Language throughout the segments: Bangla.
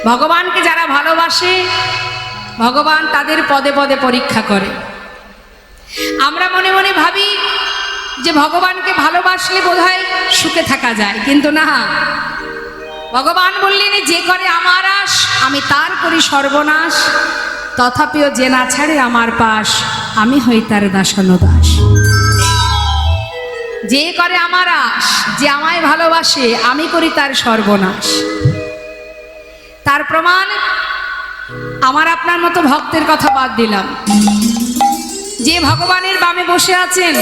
ভগবানকে যারা ভালোবাসে ভগবান তাদের পদে পদে পরীক্ষা করে। আমরা মনে মনে ভাবি যে ভগবানকে ভালোবাসলে বোধহয় সুখে থাকা যায়, কিন্তু না, ভগবান বললেন যে করে আমার আশ আমি তার করি সর্বনাশ, তথাপিও যে না ছাড়ে আমার পাশ আমি হই তার দাসানুদাস। যে করে আমার আশ, যে আমায় ভালোবাসে আমি করি তার সর্বনাশ। তার প্রমাণ আমার আপনার মতো ভক্তের কথা বাদ দিলাম, যে ভগবানের বামে বসে আছেন।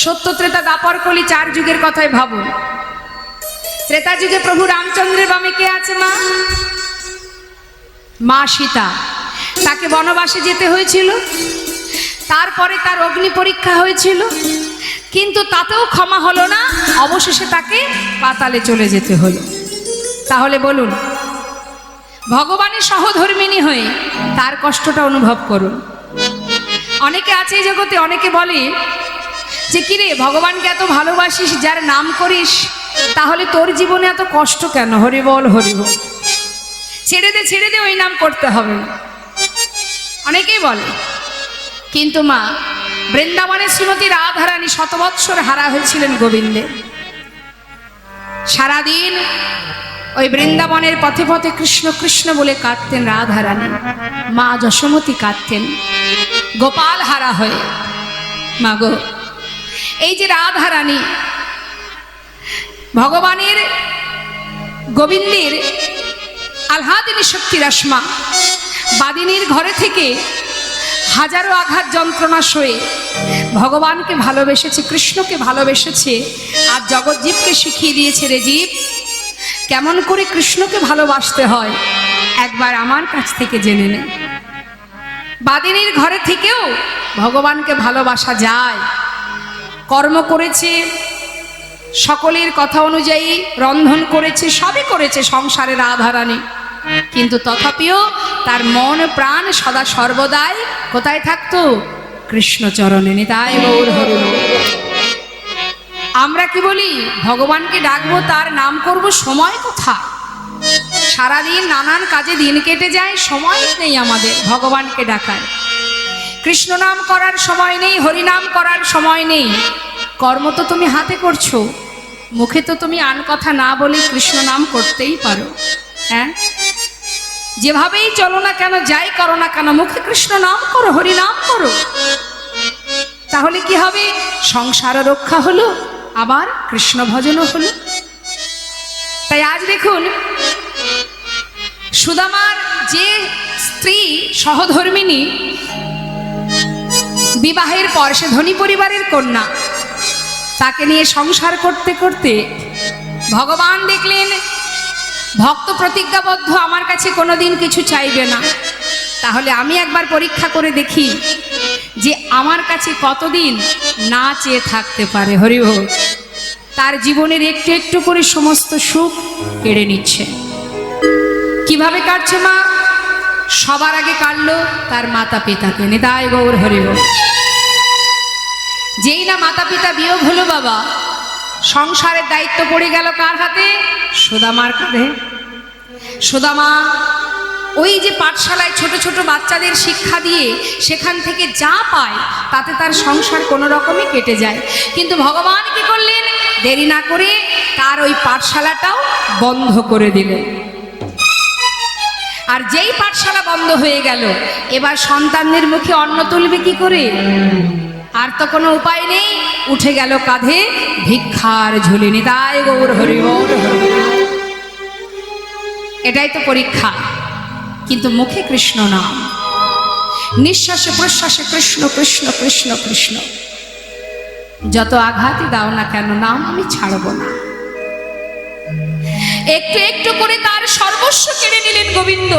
সত্য ত্রেতা দাপর কলি 4 যুগের কথাই ভাবুন। ত্রেতা যুগে প্রভু রামচন্দ্রের বামে কে আছে? মা সীতা। তাকে বনবাসে যেতে হয়েছিল, তারপরে তার অগ্নি পরীক্ষা হয়েছিল, কিন্তু তাতেও ক্ষমা হলো না, অবশেষে তাকে পাতালে চলে যেতে হলো। তাহলে বলুন, ভগবানের সহধর্মিণী হয়ে তার কষ্টটা অনুভব করুন। অনেকে আছে এই জগতে, অনেকে বলে যে কিরে ভগবানকে এত ভালোবাসিস, যার নাম করিস, তাহলে তোর জীবনে এত কষ্ট কেন? হরি বল হরি বল, ছেড়ে দে ছেড়ে দে, ওই নাম করতে হবে না, অনেকেই বলে। কিন্তু মা বৃন্দাবনের শ্রীমতী রাধারানী 100 বৎসর হারা হয়েছিলেন গোবিন্দে। সারাদিন ওই বৃন্দাবনের পথে পথে কৃষ্ণ কৃষ্ণ বলে কাঁদতেন রাধারানী। মা যশোমতী কাঁদতেন গোপাল হারা হয়ে। মা গো, এই যে রাধারানী ভগবানের গোবিন্দের আহ্লাদিনী শক্তি রশ্মা, বাদিনীর ঘরে থেকে হাজারো আঘাত যন্ত্রণা সয়ে ভগবানকে ভালোবেসেছে, কৃষ্ণকে ভালোবেসেছে, আর জগৎজীবকে শিখিয়ে দিয়েছে, রে জীব, কেমন করে কৃষ্ণকে ভালোবাসতে হয় একবার আমার কাছ থেকে জেনে নে। বাদিনীর ঘরে থেকেও ভগবানকে ভালোবাসা যায়। কর্ম করেছে, সকলের কথা অনুযায়ী রন্ধন করেছে, সবই করেছে সংসারে রাধারানী, কিন্তু তথাপিও তার মন প্রাণ সদা সর্বদাই কোথায় থাকতো? কৃষ্ণচরণে। নিতাই গৌর হরি বল। আমরা কি বলি? ভগবানকে ডাকবো, তার নাম করব, সময় কোথায়? সারাদিন নানান কাজে দিন কেটে যায়, সময় নেই আমাদের ভগবানকে ডাকার। কৃষ্ণ নাম করার সময় নেই, হরিনাম করার সময় নেই। কর্ম তো তুমি হাতে করছো, মুখে তো তুমি আন কথা না বলে কৃষ্ণ নাম করতেই পারো। হ্যাঁ, যেভাবেই চলো না কেন, যাই করো না কেন, মুখে কৃষ্ণ নাম করো, হরি নাম করো। তাহলে কি হবে? সংসার রক্ষা হলো, আবার কৃষ্ণ ভজনও হলো। তাই আজ দেখুন, সুদামার যে স্ত্রী সহধর্মিণী, বিবাহের পর সে ধনী পরিবারের কন্যা, তাকে নিয়ে সংসার করতে করতে ভগবান দেখলেন ভক্ত প্রতিজ্ঞাবদ্ধ, আমার কাছে কোনোদিন কিছু চাইবে না, তাহলে আমি একবার পরীক্ষা করে দেখি যে আমার কাছে কতদিন না চেয়ে থাকতে পারে। হরি বল। তার জীবনের একটু একটু করে সমস্ত সুখ কেড়ে নিচ্ছে। কিভাবে কাটছে মা? সবার আগে কাটলো তার মাতা পিতাকে। নিতাই গৌর হরি বল। যেই না মাতা পিতা বিয়োগ হলো বাবা, সংসারের দায়িত্ব পড়ে গেল কার হাতে? সুদামার কাঁধে। সুদামা ওই যে পাঠশালায় ছোট ছোট বাচ্চাদের শিক্ষা দিয়ে সেখান থেকে যা পায় তাতে তার সংসার কোনো রকমে কেটে যায়। কিন্তু ভগবান কি করলেন? দেরি না করে তার ওই পাঠশালাটাও বন্ধ করে দিলেন। আর যেই পাঠশালা বন্ধ হয়ে গেল, এবার সন্তানদের মুখে অন্ন তুলবে কি করে? আর তো কোনো উপায় নেই, উঠে গেল কাঁধে ভিক্ষার ঝুলি। নিতাই গৌর হরি বল। এটাই তো পরীক্ষা। কিন্তু মুখে কৃষ্ণ নাম, নিঃশ্বাসে প্রশ্বাসে কৃষ্ণ কৃষ্ণ কৃষ্ণ কৃষ্ণ। যত আঘাতই দাও না কেন, নাম আমি ছাড়ব না। একটু একটু করে তার সর্বস্ব কেড়ে নিলেন গোবিন্দ।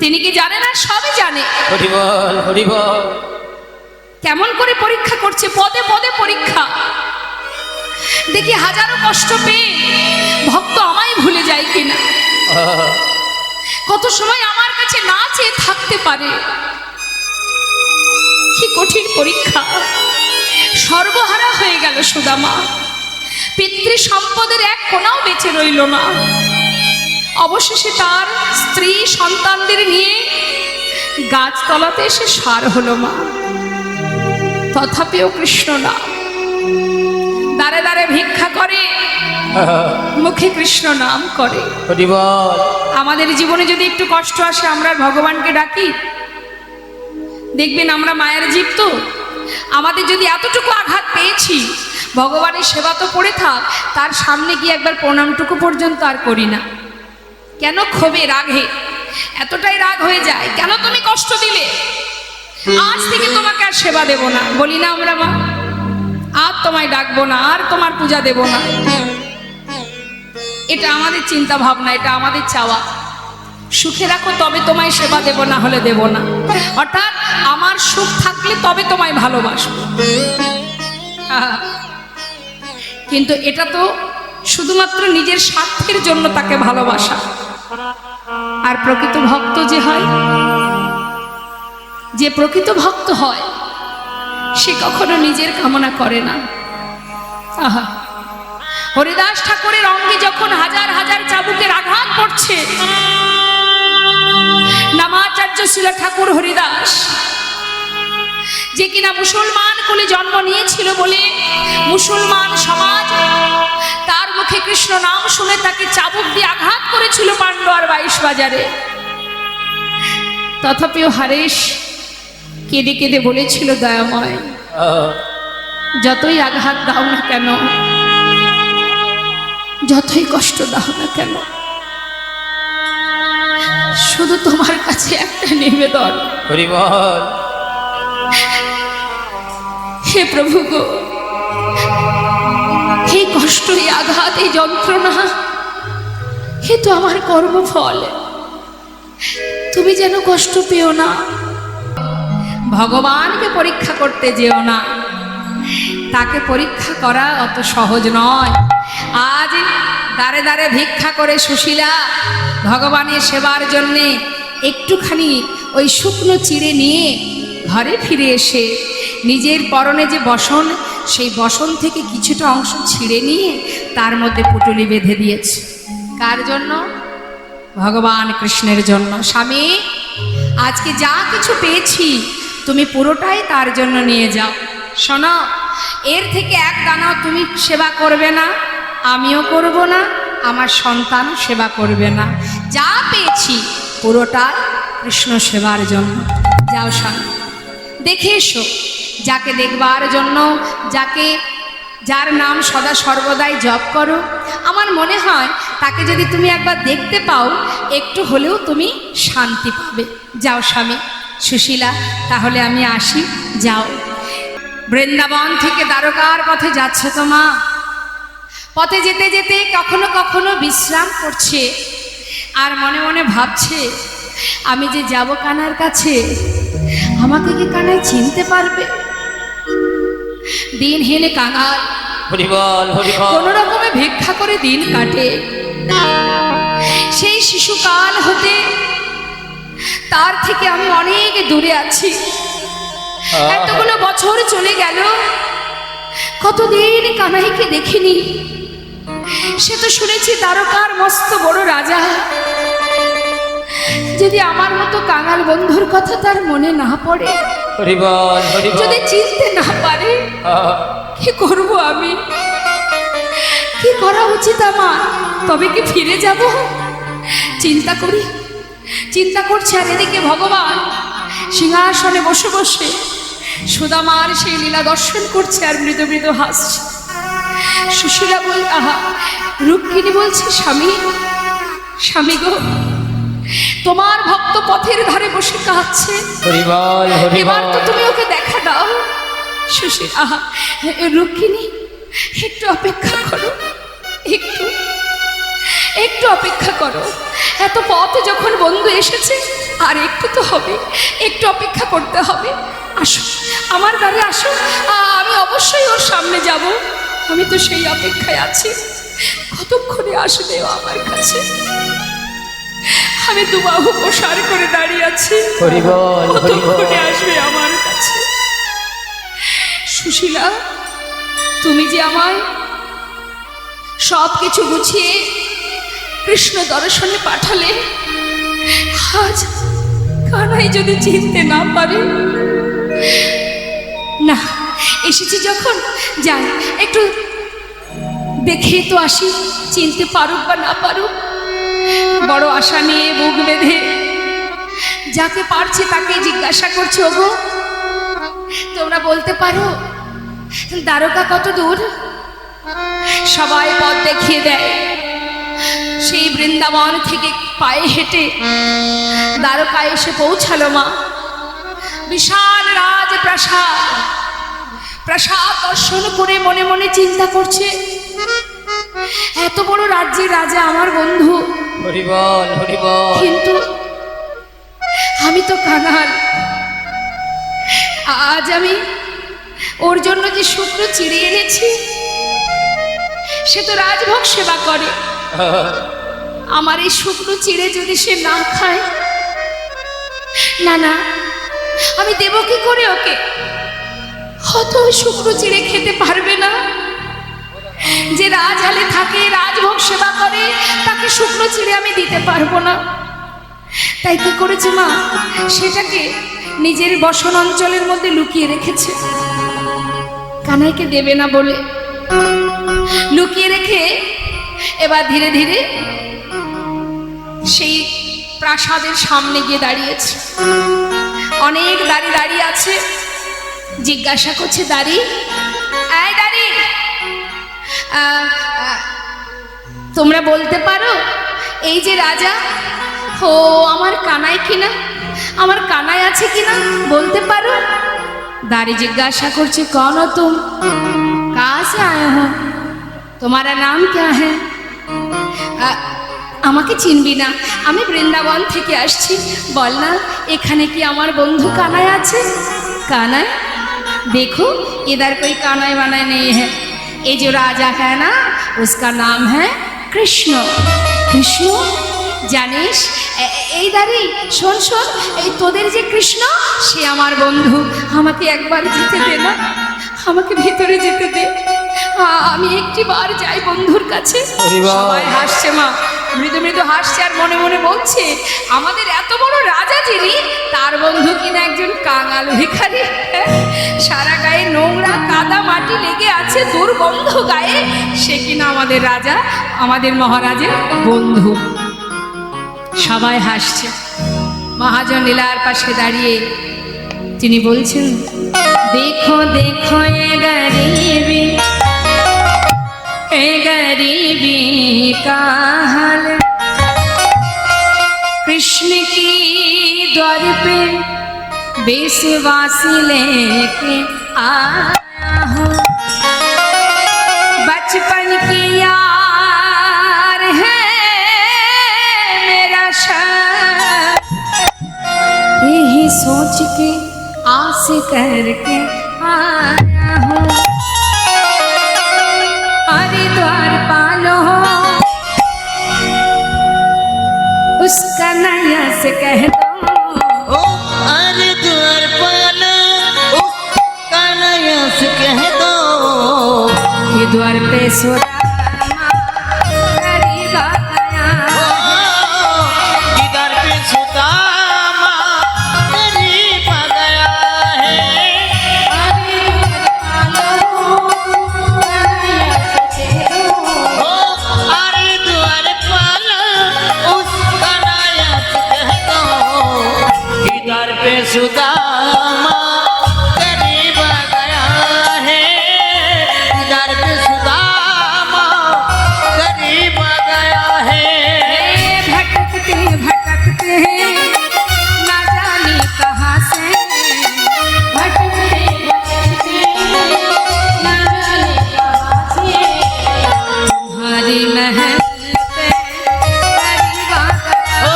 তিনি কি জানে না? সবই জানে। হরি বল হরি বল। কেমন করে পরীক্ষা করছে? পদে পদে পরীক্ষা। দেখি হাজারো কষ্ট পেয়ে ভক্ত আমায় ভুলে যায় কিনা, কত সময় আমার কাছে না চেয়ে থাকতে পারে। কি কঠিন পরীক্ষা। সর্বহারা হয়ে গেল সুদামা, পিতৃ সম্পদের এক কোনাও বেঁচে রইল না। অবশেষে তার স্ত্রী সন্তানদের নিয়ে গাছতলাতে এসে সার হলো মা। তথাপিও কৃষ্ণ নাম, দাঁড়ে দাঁড়ে ভিক্ষা করে, মুখে কৃষ্ণ নাম করে। হরি বল। আমাদের জীবনে যদি একটু কষ্ট আসে আমরা ভগবানকে ডাকি, দেখবেন আমরা মায়ের জীব তো, আমাদের যদি এতটুকু আঘাত পেয়েছি, ভগবানের সেবা তো পড়ে থাক, তার সামনে গিয়ে একবার প্রণামটুকু পর্যন্ত আর করি না। কেন? ক্ষোভে, রাগে, এতটাই রাগ হয়ে যায়, কেন তুমি কষ্ট দিলে, আজ থেকে তোমাকে আর সেবা দেব না, বলি না আমরা মা? আর তোমায় ডাকবো না, আর তোমার পূজা দেব না। এটা আমাদের চিন্তা ভাবনা, এটা আমাদের চাওয়া। সুখে রাখো তবে তোমায় সেবা দেব, না হলে দেব না। অর্থাৎ আমার সুখ থাকলে তবে তোমায় ভালোবাসবো। কিন্তু এটা তো শুধুমাত্র নিজের স্বার্থের জন্য তাকে ভালোবাসা। আর প্রকৃত ভক্ত যে হয়, যে প্রকৃত ভক্ত হয়, সে কখনো নিজের কামনা করে না। আহা, হরিদাস ঠাকুরের অঙ্গে যখন হাজার হাজার চাবুকের আঘাত পড়ছে, নামাচার্য শিলা ঠাকুর হরিদাস, যে কিনা মুসলমান কুলে জন্ম নিয়েছিল বলে মুসলমান সমাজ তার মুখে কৃষ্ণ নাম শুনে তাকে চাবুক দিয়ে আঘাত করেছিল পান্ডুয়ার 22 বাজারে। তথাপিও হারেশ কেঁদে কেঁদে বলেছিল, দয়াময়, যতই আঘাত দাও না কেন, যতই কষ্ট দাও না কেন, শুধু তোমার কাছে একটা নিবেদন, হরি বল। হে প্রভু গো, এই কষ্ট, এই আঘাত, এই যন্ত্রণা, এ তো আমার কর্মফল, তুমি যেন কষ্ট পেও না। ভগবানকে পরীক্ষা করতে যেও না, তাকে পরীক্ষা করা অত সহজ নয়। আজ দাঁড়ে দাঁড়ে ভিক্ষা করে সুশীলা ভগবানের সেবার জন্যে একটুখানি ওই শুকনো চিড়ে নিয়ে ঘরে ফিরে এসে নিজের পরনে যে বসন, সেই বসন থেকে কিছুটা অংশ ছিঁড়ে নিয়ে তার মধ্যে পুটুলি বেঁধে দিয়েছে। কার জন্য? ভগবান কৃষ্ণের জন্য। স্বামী, আজকে যা কিছু পেয়েছি তুমি পুরোটাই তার জন্য নিয়ে যাও। শোনো, এর থেকে এক দানাও তুমি সেবা করবে না, আমিও করব না, আমার সন্তান সেবা করবে না। যা পেয়েছি পুরোটা কৃষ্ণ সেবার জন্য। যাও স্বামী, দেখে এসো, যাকে দেখবার জন্য, যার নাম সদা সর্বদাই জপ করো, আমার মনে হয় তাকে যদি তুমি একবার দেখতে পাও, একটু হলেও তুমি শান্তি পাবে। যাও স্বামী। সুশীলা, তাহলে আমি আসি। যাও। বৃন্দাবন থেকে দ্বারকার পথে যাচ্ছে তো মা। পথে যেতে যেতে কখনো কখনো বিশ্রাম করছে, আর মনে মনে ভাবছে, আমি যে যাব কানার কাছে, আমাকে কি কানাই চিনতে পারবে? দিন হেনে কাঙাল, হরি বল, হরি বল। কোন রকমে ভিক্ষা করে দিন কাটে। সেই শিশুকাল হতে তার থেকে আমি অনেক দূরে আছি। এতগুলো বছর চলে গেল, কতদিন কানাইকে দেখিনি। সে তো শুনেছি দ্বারকার মস্ত বড় রাজা। যদি আমার মতো কাঙাল বন্ধুর কথা তার মনে না পড়ে, হরি বল, হরি বল। যদি চিনতে না পারে, কি করব আমি? কি করা উচিত আমার? তবে কি ফিরে যাব? চিন্তা করছে, আর এদিকে ভগবান সিংহাসনে বসে বসে সুদামার সেই লীলা দর্শন করছে আর মৃদু মৃদু হাসছে। সুশীলা বল, আহা, রুক্মিণী বলছে, স্বামী গো, তোমার ভক্ত পথের ধারে বসে কাঁদছে, হরি বল, হরি এবার তো বল। তুমি ওকে দেখা দাও। সুশীলা, আহা, রুক্মিণী, একটু অপেক্ষা করো, একটু অপেক্ষা করো। এত পথ যখন বন্ধু এসেছে, আর একটু তো হবে, একটু অপেক্ষা করতে হবে। আসো, আমার দ্বারে আসো, আমি অবশ্যই ওর সামনে যাব। আমি তো সেই অপেক্ষায় আছি, কতক্ষণে আসবে ও আমার কাছে। আমি দুবাহু প্রসার করে দাঁড়িয়ে আছি, হরি বল, হরি বল। কতক্ষণে আসবে আমার কাছে। সুশীলা, তুমি যে আমায় সব কিছু গুছিয়ে কৃষ্ণ দর্শনে পাঠালে, আজ কানাই যদি চিনতে না পারে। না, এসেছি যখন যাই একটু দেখে তো আসি, চিনতে পারুক বা না পারুক। বড় আশা নিয়ে বুক বেঁধে যাকে পারছে তাকে জিজ্ঞাসা করছি, ওগো তোমরা বলতে পারো দ্বারকা কত দূর? সবাই পথ দেখিয়ে দেয়। সেই বৃন্দাবন থেকে পায়ে হেঁটে দ্বারকায় এসে পৌঁছালো মা। বিশাল রাজপ্রাসাদ, প্রাসাদ দর্শন করে মনে মনে চিন্তা করছে, এত বড় রাজ্যের রাজা আমার বন্ধু, হরি বল হরি বল। কিন্তু আমি তো কাঙাল। আজ আমি ওর জন্য যে শুকনো চিড়ে এনেছি, সে তো রাজভোগ সেবা করে। আমার এই শুকনো চিড়ে যদি সে না খায়, না না, আমি দেব কি করে ওকে? হয়তো ওই শুকনো চিড়ে খেতে পারবে না। যে রাজহালে থাকে, রাজভোগ সেবা করে, তাকে শুকনো চিড়ে আমি দিতে পারবো না। তাই কি করেছে মা, সেটাকে নিজের বসন অঞ্চলের মধ্যে লুকিয়ে রেখেছে, কানাইকে দেবে না বলে লুকিয়ে রেখে এবার ধীরে ধীরে সেই প্রাসাদের সামনে গিয়ে দাঁড়িয়েছে। অনেক দাঁড়িয়ে দাঁড়িয়ে আছে, জিজ্ঞাসা করছে, দাঁড়ি এই দাঁড়ি, তোমরা বলতে পারো এই যে রাজা, ও আমার কানাই কিনা, আমার কানাই আছে কিনা বলতে পারো? দাঁড়ি জিজ্ঞাসা করছে, कौन हो तुम, कहाँ से आए हो, तुम्हारा नाम क्या है? আমাকে চিনবি না, আমি বৃন্দাবন থেকে আসছি, বল না এখানে কি আমার বন্ধু কানাই আছে? कानाई, देखो इधर कोई कानाई वानाई नहीं है, ये जो राजा है ना उसका नाम है कृष्ण। कृष्ण জানিস? এই দাঁড়ি শোন শোন, এই তোদের যে কৃষ্ণ, সে আমার বন্ধু, আমাকে একবার যেতে দে না, আমাকে ভিতরে যেতে দে, আমি একটি বার যাই বন্ধুর কাছে। সবাই হাসছে মা, মৃদু মৃদু হাসছে আর মনে মনে বলছে, আমাদের এত বড় রাজা যিনি, তার বন্ধু কিনা একজন কাঙাল ভিখারি। সারা গায়ে নোংরা কাদা মাটি লেগে আছে, দুর্গন্ধ গায়ে, সে কিনা আমাদের রাজা, আমাদের মহারাজের বন্ধু। সবাই হাসছে। মহাজন লীলার পাশে দাঁড়িয়ে তিনি বলছেন, দেখো দেখো এ গরিবी का हाल, कृष्ण की द्वार पे बेसवासी लेके आया हूँ, बचपन की यार है मेरा शर, यही सोच के आस करके आया हूँ, हरिद्वार पालो उसका नया से कह दो, हरिद्वार पालो उसका नया से कह दो, ये द्वार पे सुदामा गरीब आया, इधर पे सुदामा गरीब आ गया है, हरिद्वार पालो उसका नया से कह दो, इधर पे सुदामा गरीब आ गया है, इधर पे सुदामा गरीब आ गया है। भटकते भटकते हैं ना जाने कहाँ से, भटकते भटकते ना जाने कहाँ से, तुम्हारी महल पे गरीब आ गया, ओ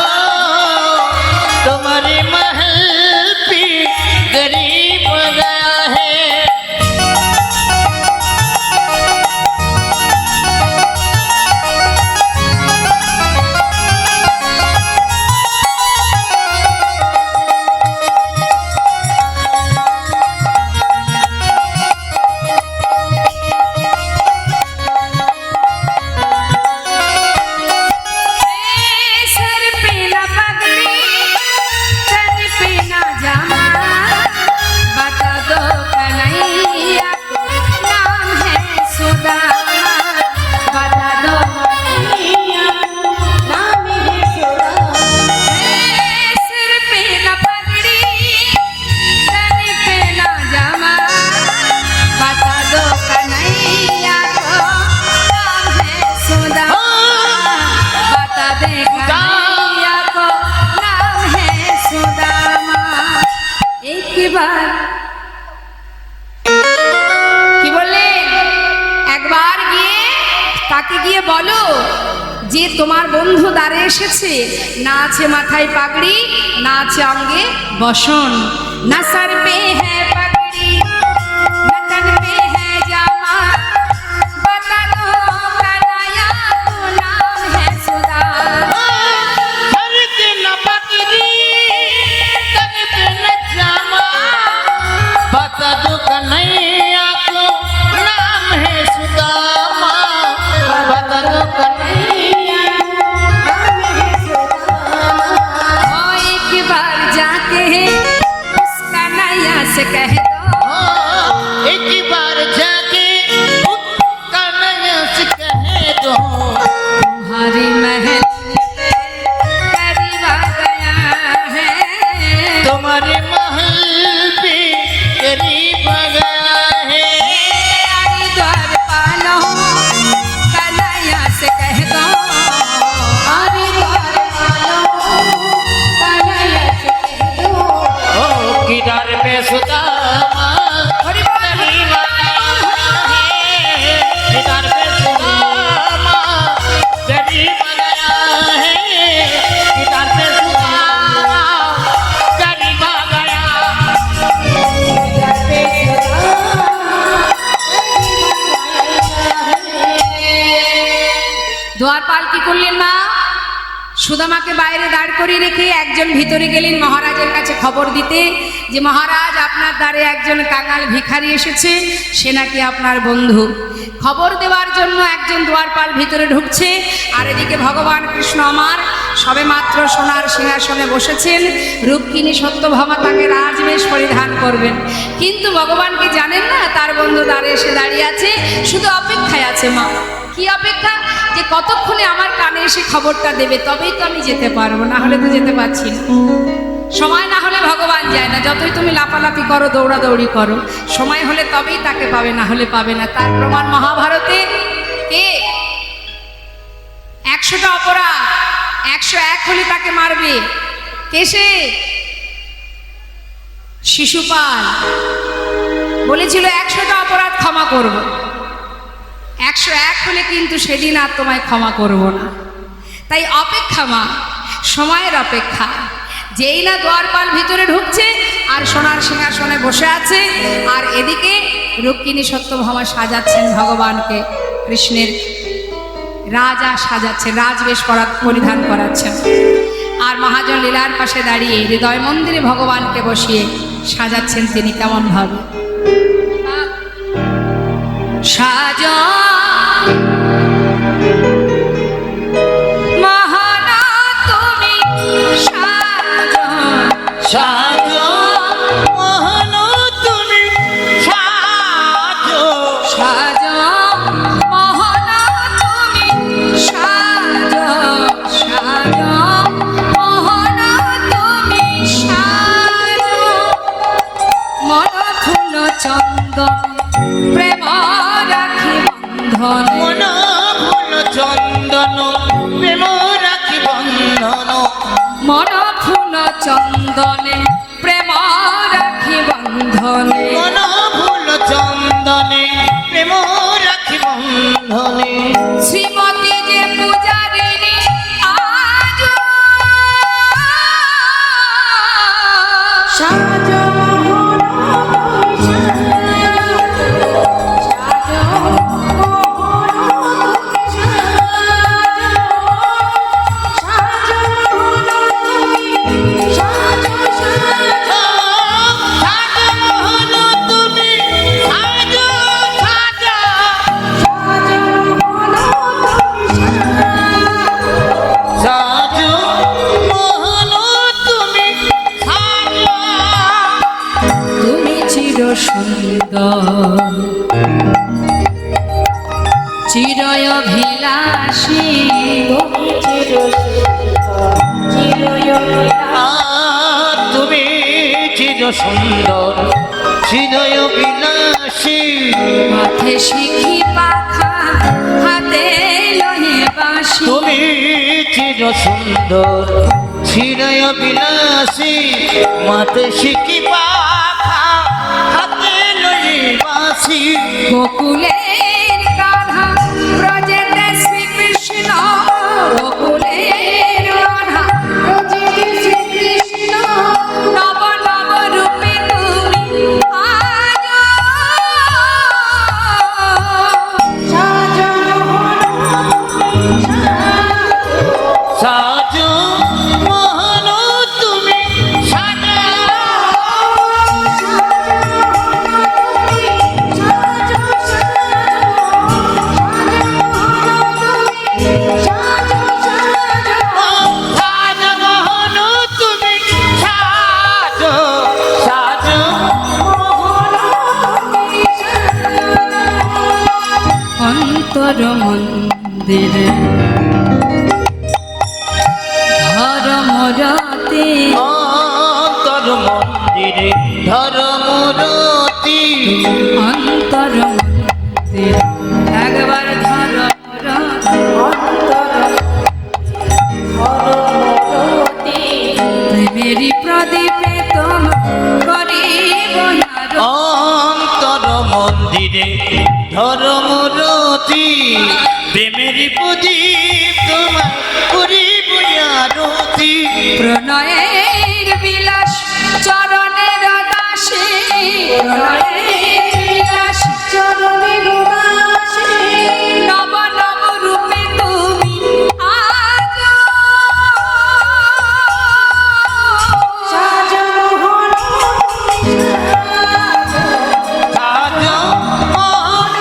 तुम्हारे महल पे একবার কি বললেন? একবার গিয়ে তাকে গিয়ে বলো যে তোমার বন্ধু দ্বারে এসেছে, না আছে মাথায় পাগড়ি, না আছে অঙ্গে বসন, না সর পে হ্যাঁ পাগড়ি, না তন পে হ্যাঁ জামা, বতা দো কানায়া তো নাম হ্যাঁ সুদা। सर पे न पगड़ी, तन पे न जामा, बता दो कन्हैया को नाम है सुदामा, बता दो कन्हैया को नाम है सुदामा। ओ एक बार जाके उस कन्हैया से कह दो, एक बार जाके कन्हैया से कह दो, तुम्हारी महल करीब आ गया है, तुम्हारे महल पे करीब आ गया है। यारी द्वार पालो कन्हैया से कह दो, यारी द्वार पालो कन्हैया से कह दो। ओ किधर पे सुदामा हरि बोल, करीब आ गया है, किधर पे सुदामा करीब आ गया है, किधर पे सुदामा करीब आ गया। দ্বারপাল কি করলেন মা? সুদামাকে বাইরে দাঁড় করিয়ে রেখে একজন ভিতরে গেলেন মহারাজের কাছে খবর দিতে যে মহারাজ আপনার দ্বারে একজন কাঙাল ভিখারি এসেছে, সে নাকি আপনার বন্ধু। খবর দেওয়ার জন্য একজন দ্বারপাল ভিতরে ঢুকছে, আর এদিকে ভগবান কৃষ্ণ আমার সবে মাত্র সোনার সিংহাসনে বসেছেন। রুক্মিণী সত্যভামা তাকে রাজবেশ পরিধান করবেন, কিন্তু ভগবান কি জানেন না তার বন্ধু দ্বারে এসে দাঁড়িয়ে আছে, শুধু অপেক্ষায় আছে মা। কি অপেক্ষা? যে কতক্ষণে আমার কানে এসে খবরটা দেবে, তবেই তো আমি যেতে পারবো, না হলে তো যেতে পারছি না। সময় না হলে ভগবান যায় না, যতই তুমি লাফালাফি করো, দৌড়াদৌড়ি করো, সময় হলে তবেই তাকে পাবে, না হলে পাবে না। তার প্রমাণ মহাভারতে কে 100টা অপরাধ, 101 হলে তাকে মারবে। কে সে? শিশুপাল বলেছিল 100টা অপরাধ ক্ষমা করব, 101 হলে কিন্তু সেদিন আর তোমায় ক্ষমা করব না। তাই অপেক্ষা মা, সময়ের অপেক্ষা। যেই না দ্বারপাল ভিতরে ঢুকছে আর সোনার সিংহাসনে বসে আছে, আর এদিকে রুক্মিণী সত্যভামা সাজাচ্ছেন ভগবানকে, কৃষ্ণের রাজা সাজাচ্ছেন, রাজবেশ পরিধান করাচ্ছেন। আর মহাজন লীলার পাশে দাঁড়িয়ে হৃদয় মন্দিরে ভগবানকে বসিয়ে সাজাচ্ছেন তিনি কেমন ভাবে। সাজা মহানা তুমি সাজা, সাজো মোহন তুমি সাজো, সাজা মহানা তুমি সাজা, সাজা মহানা তুমি সাজা, মন ফুল চন্দন প্রেম রাখি বন্ধন, মন ফুল চন্দন প্রেম রাখি বন্ধন, মন ফুল চন্দনে প্রেম রাখি বন্ধনে, মন ফুল চন্দনে প্রেম রাখি বন্ধনে। শ্রীমতী যে পূজারিণী আজ সাজো সুন্দর চিরয়ভিলাষী, তুমি চির সুন্দর চিরয় বিলাসী, মাথে শিখি পাখা হাতে লহে বাঁশি, তুমি চির সুন্দর চিরয় বিলাসী, মাতে শিখি পাখা আছি গোকুলের রাধা ব্রজেতে শ্রীকৃষ্ণ, গোকুলের রাধা ব্রজেতে শ্রীকৃষ্ণ, নব নব রূপে তুমি আজ সাজো মোহন তুমি সাজো সাজো মোহন তুমি সাজো সাজো অন্তর মন্দিরে ধর্মরতে অন্তর মন্দিরে ধর্মরতি অন্তর মন্দিরে একবার ধর্মরতে প্রেমেরই প্রদীপে তোম করিব আরতি। অন্তর মন্দিরে ধর্মরতি প্রেমের প্রদীপ তোমার করিব আরতি প্রণয়ের বিলাস চরণের দাসে, প্রণয়ের বিলাস চরণের দাসে, নব নব রূপে তুমি আজ সাজো মোহন সাজো মোহন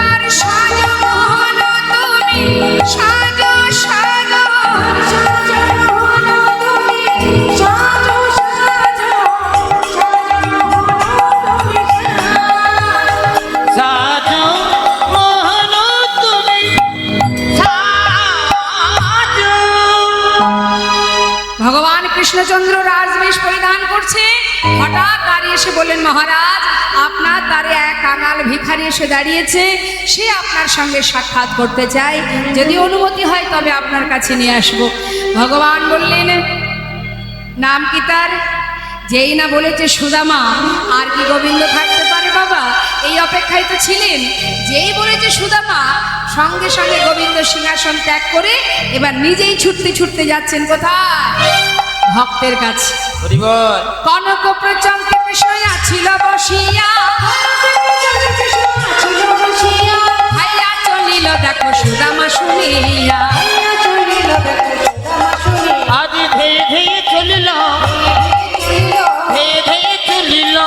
আর সাজো মোহন তুমি সাজো সাজো সাজো মোহন তুমি সাজো সাজো সাজো মোহন তুমি সাজো মোহন তুমি সাজো ভগবান কৃষ্ণচন্দ্র রাজবেশ পরিধান করছে, হঠাৎ দাঁড়িয়ে এসে বললেন, মহারাজ আপনার দ্বারে এক কাঙাল ভিখারি এসে দাঁড়িয়েছে, সে আপনার সঙ্গে সাক্ষাৎ করতে চায়, যদি অনুমতি হয় তবে আপনার কাছে নিয়ে আসবো। ভগবান বললেন, নাম কি তার? যেই না বলেছে সুদামা, আর কি গোবিন্দ থাকতে পারে বাবা? এই অপেক্ষায় তো ছিলেন। যেই বলেছে সুদামা, সঙ্গে সঙ্গে গোবিন্দ সিংহাসন ত্যাগ করে এবার নিজেই ছুটতে ছুটতে যাচ্ছেন কোথায়? ভক্তের কাছে। হরিবল কনক প্রচণ্ড কৃষ্ণয়া ছিল বসিয়া, ভাইয়া চলিল দেখো সুদামা শুনিয়া, আজ ধেয়ে ধেয়ে চলিল ধেয়ে ধেয়ে চলিল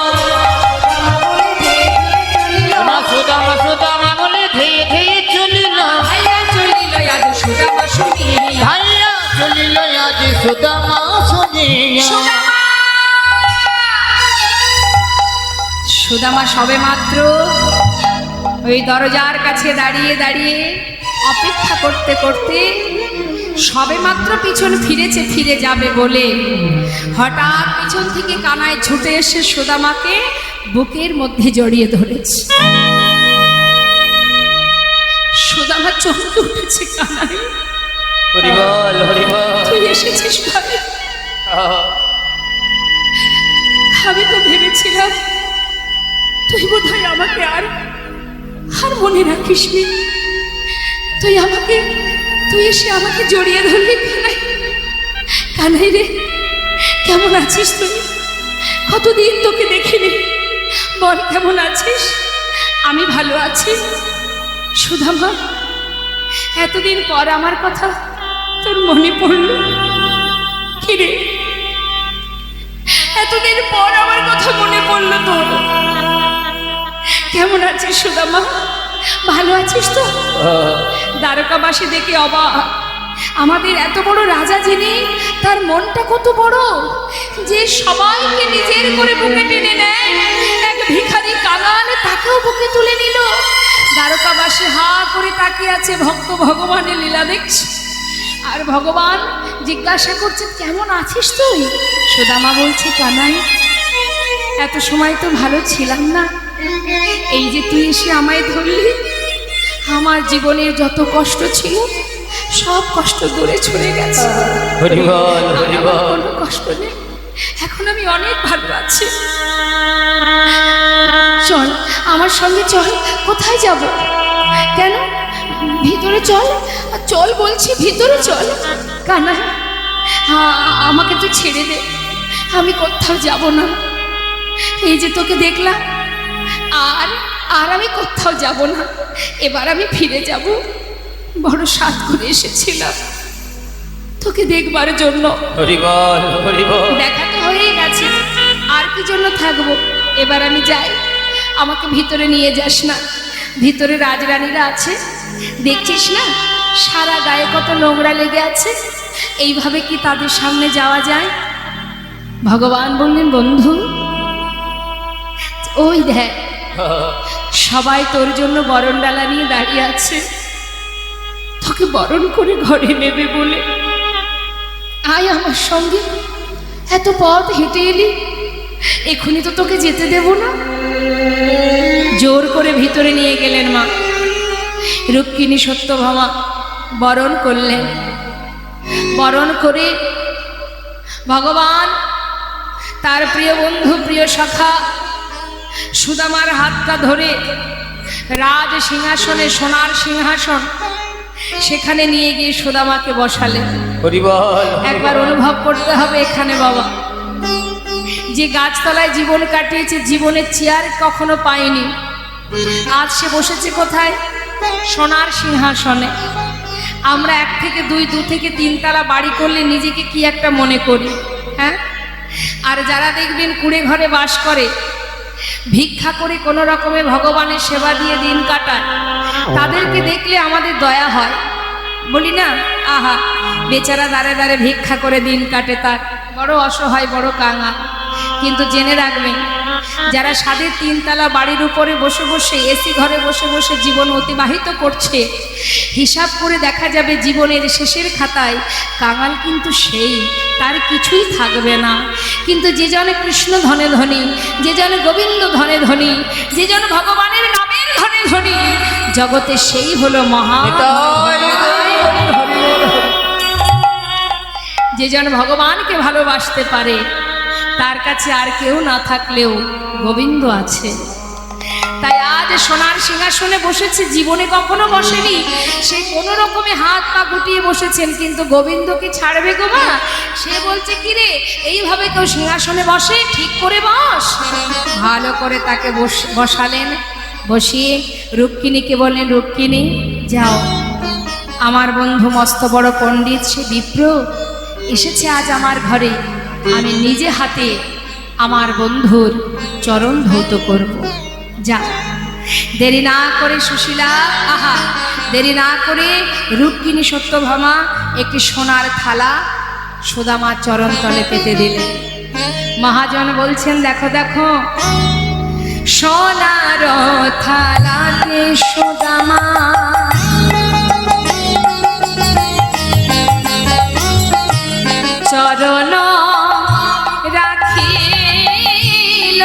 না সুদামা সুদামা বলে ধেয়ে ধেয়ে চলিল ভাইয়া চলিল আজ সুদামা শুনিয়া। ভাইয়া চলিল আজ সুদামা শুনিয়া সুদামা সবে মাত্র ওই দরজার কাছে দাঁড়িয়ে দাঁড়িয়ে অপেক্ষা করতে করতে সবে মাত্র পিছন ফিরেছে, ফিরে যাবে বলে হঠাৎ পিছন থেকে কানায় ছুটে এসে সুদামাকে বুকের মধ্যে জড়িয়ে ধরেছে। সুদামা চমকে উঠেছে, কানাই হরিবল হরিবল তুই এসেছিস ভাই? আমি তো ভেবেছিলাম তুই বোধহয় আমাকে আর আর মনে রাখিস নি। তুই এসে আমাকে জড়িয়ে ধরলি। কানাই, কানাই রে, কেমন আছিস তুই? কতদিন তোকে দেখিনি, বল কেমন আছিস? আমি ভালো আছি। সুদামা, এতদিন পর আমার কথা তোর মনে পড়ল? কি রে, এতদিন পর আমার কথা মনে পড়লো তোর? কেমন আছিস সুদামা? ভালো আছিস তো? দ্বারকাবাসী দেখে অবাক, আমাদের এত বড় রাজা যিনি, তার মনটা কত বড় যে সবাইকে নিজের করে বুকে টেনে নেয়। এক ভিখারি কাঙাল, তাকেও বুকে তুলে নিল। দ্বারকাবাসী হা করে তাকিয়ে আছে, ভক্ত ভগবানের লীলা দেখছে। আর ভগবান জিজ্ঞাসা করছে, কেমন আছিস তুই? সুদামা বলছে, কানাই, এত সময় তো ভালো ছিলাম না, এই যে তুই এসে আমায় ধরলি, আমার জীবনের যত কষ্ট ছিল সব কষ্ট দূরে চলে গেছে। হরিবল হরিবল কোনো কষ্ট নেই। এখন আমি অনেক ভালো আছি। চল আমার সঙ্গে চল। কোথায় যাব? কেন? ভিতরে চল। চল বলছি, ভিতরে চল। কানা, আমাকে তো ছেড়ে দে, আমি কোথাও যাব না। এই যে তোকে দেখলাম, আর আর আমি কোথাও যাব না। এবার আমি ফিরে যাব। বড় সাধ করে এসেছিলাম তোকে দেখবার জন্য। হরি বল, হরি বল। দেখা তো হয়েই গেছে, আর কি জন্য থাকবো। এবার আমি যাই, আমাকে ভিতরে নিয়ে যাস না। ভিতরে রাজরানীরা আছে, দেখছিস না সারা গায়ে কত নোংরা লেগে আছে। এইভাবে কি তাদের সামনে যাওয়া যায়? ভগবান বললেন, বন্ধু ওই দেখ, সবাই তোর জন্য বরণ ডালা নিয়ে দাঁড়িয়ে আছে, তোকে বরণ করে ঘরে নেবে বলে। আয় আমার সঙ্গে। এত পথ হেঁটে এলি, এখনই তো তোকে যেতে দেব না। জোর করে ভিতরে নিয়ে গেলেন মা। রুক্মিণী সত্যভামা বরণ করলেন। বরণ করে ভগবান তার প্রিয় বন্ধু, প্রিয় সখা সুদামার হাতটা ধরে রাজ সিংহাসনে, সোনার সিংহাসন, সেখানে নিয়ে গিয়ে সুদামাকে বসালেন। হরি বল। একবার অনুভব করতে হবে এখানে বাবা, যে গাছতলায় জীবন কাটিয়েছে, জীবনের চেয়ার কখনো পায়নি, আজ সে বসেছে কোথায়? সোনার সিংহাসনে। আমরা 1 থেকে 2, 2 থেকে 3 তালা বাড়ি করলে নিজেকে কি একটা মনে করি, হ্যাঁ? আর যারা দেখবেন কুড়ে ঘরে বাস করে, ভিক্ষা করে কোনো রকমে ভগবানের সেবা দিয়ে দিন কাটায়, তাদেরকে দেখলে আমাদের দয়া হয়। বলি না, আহা বেচারা দাঁড়ে দাঁড়ে ভিক্ষা করে দিন কাটে, তার বড় অসহায়, বড় কাঙাল। কিন্তু জেনে রাখবেন, যারা সাদের 3 তালা বাড়ির উপরে বসে বসে, এসি ঘরে বসে বসে জীবন অতিবাহিত করছে, হিসাব করে দেখা যাবে জীবনের শেষের খাতায় কাঙাল কিন্তু সেই, তার কিছুই থাকবে না। কিন্তু যে জনে কৃষ্ণ ধনে ধনী, যে জনে গোবিন্দ ধনে ধনী, যে জন ভগবানের নামের ধনে ধনী, জগতে সেই হলো মহা। যে জন ভগবানকে ভালোবাসতে পারে, তার কাছে আর কেউ না থাকলেও গোবিন্দ আছে। তাই আজ সোনার সিংহাসনে বসেছে, জীবনে কখনো বসেনি। সে কোনো রকমে হাত পা গুটিয়ে বসেছেন, কিন্তু গোবিন্দকে ছাড়বে গো মা? সে বলছে, কি রে, এইভাবে কেউ সিংহাসনে বসে? ঠিক করে বস। ভালো করে তাকে বসালেন। বসিয়ে রুক্মিণীকে বললেন, রুক্মিণী যাও, আমার বন্ধু মস্ত বড় পণ্ডিত, সে বিপ্র এসেছে আজ আমার ঘরে, আমি নিজে হাতে আমার বন্ধুর চরণ ধৌত করব। যা। দেরি না করে সুশীলা, আহা দেরি না করে রুক্মিণী সত্যভামা একটি সোনার থালা সুদামার চরণ তলে পেতে দিলেন। মহাজন বলছেন, দেখো দেখো, সোনার থালাতে সুদামা চরণ রাখিল।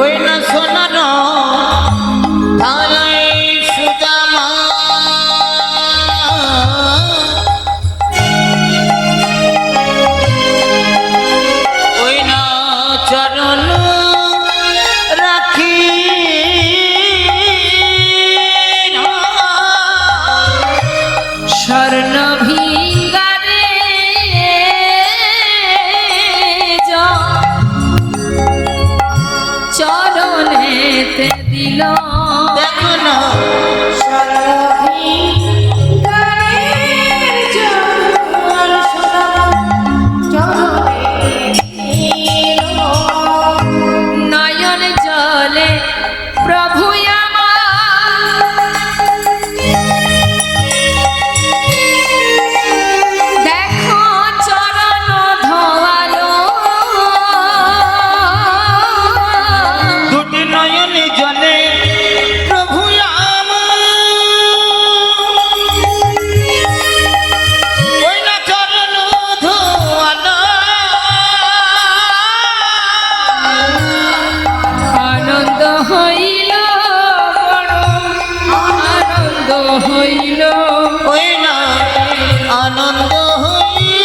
ওই না সোনার থালায় সুদামা ওই না চরণ রাখি স্বর্ণ ভিঙ্গারে চরণেতে দিল। দেখো না নয়ন জলে প্রভু দেখো চরণ ধোয়ালো। দুটি নয়নে জলে প্রভু ওই না চরণ ধোয়ালো। আনন্দ হইল, বড় আনন্দ হইল। ওই না আনন্দ হইল।